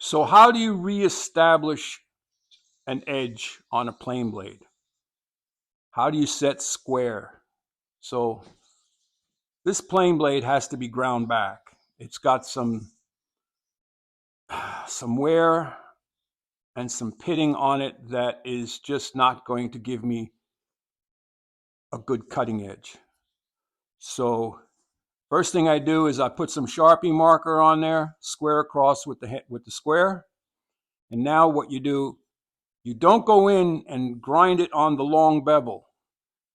So how do you reestablish an edge on a plane blade? How do you set square? So this plane blade has to be ground back. It's got some wear and some pitting on it that is just not going to give me a good cutting edge. So first thing I do is I put some Sharpie marker on there, square across with the square. And now what you do, you don't go in and grind it on the long bevel.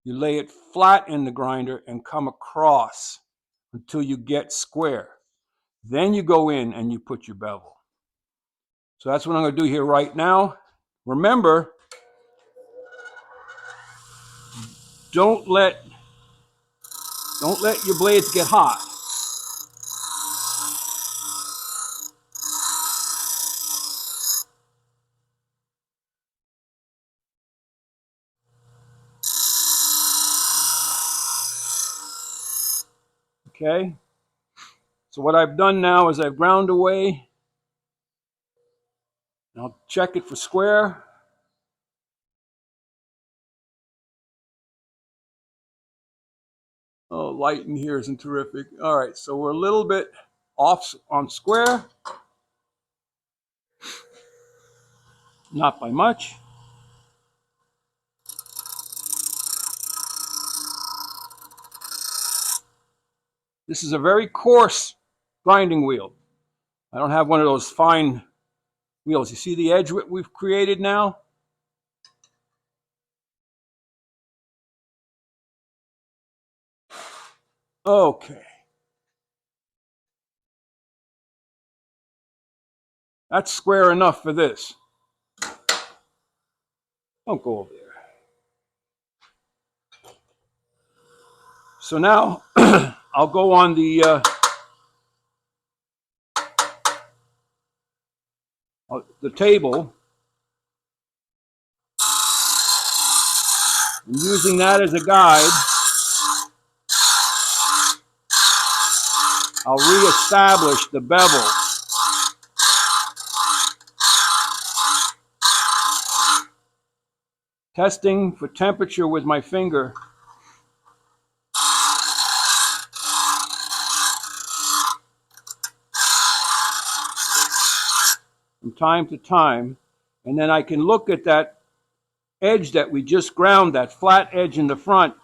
You lay it flat in the grinder and come across until you get square. Then you go in and you put your bevel. So that's what I'm going to do here right now. Remember, don't let your blades get hot. Okay? So what I've done now is I've ground away. I'll check it for square. Oh, light in here isn't terrific. All right, so we're a little bit off on square. Not by much. This is a very coarse grinding wheel. I don't have one of those fine wheels. You see the edge we've created now? Okay. That's square enough for this. Don't go over there. So now I'll go on the table, and using that as a guide, I'll reestablish the bevel. Testing for temperature with my finger. From time to time, and then I can look at that edge that we just ground, that flat edge in the front.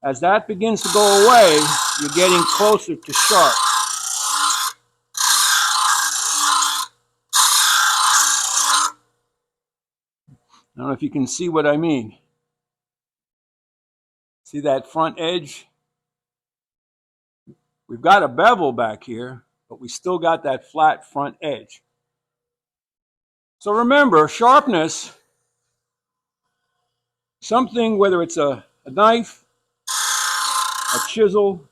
As that begins to go away, you're getting closer to sharp. I don't know if you can see what I mean. See that front edge? We've got a bevel back here, but we still got that flat front edge. So remember, sharpness, something, whether it's a knife, a chisel,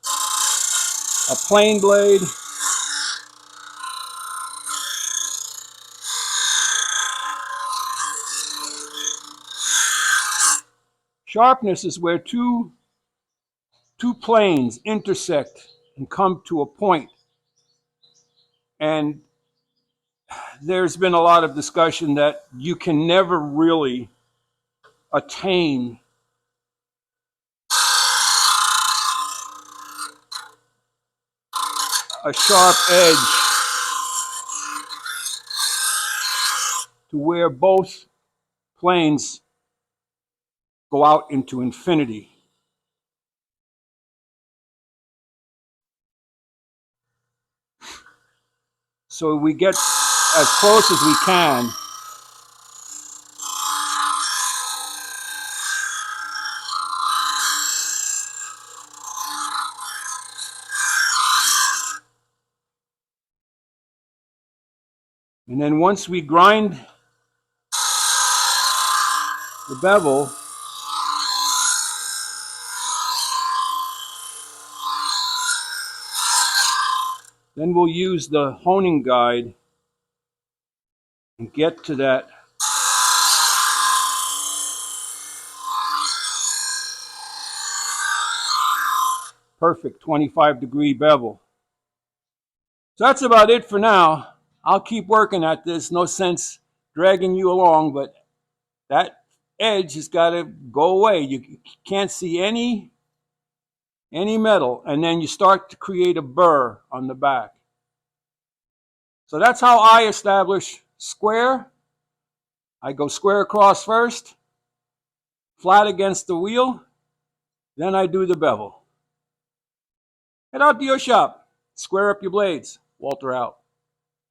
a plane blade, sharpness is where two planes intersect and come to a point. And there's been a lot of discussion that you can never really attain a sharp edge to where both planes go out into infinity. So we get as close as we can. And then once we grind the bevel, then we'll use the honing guide and get to that perfect 25-degree bevel. So that's about it for now. I'll keep working at this. No sense dragging you along, but that edge has got to go away. You can't see any metal, and then you start to create a burr on the back. So that's how I establish square. I go square across first, flat against the wheel, then I do the bevel. Head out to your shop, square up your blades. Walter out.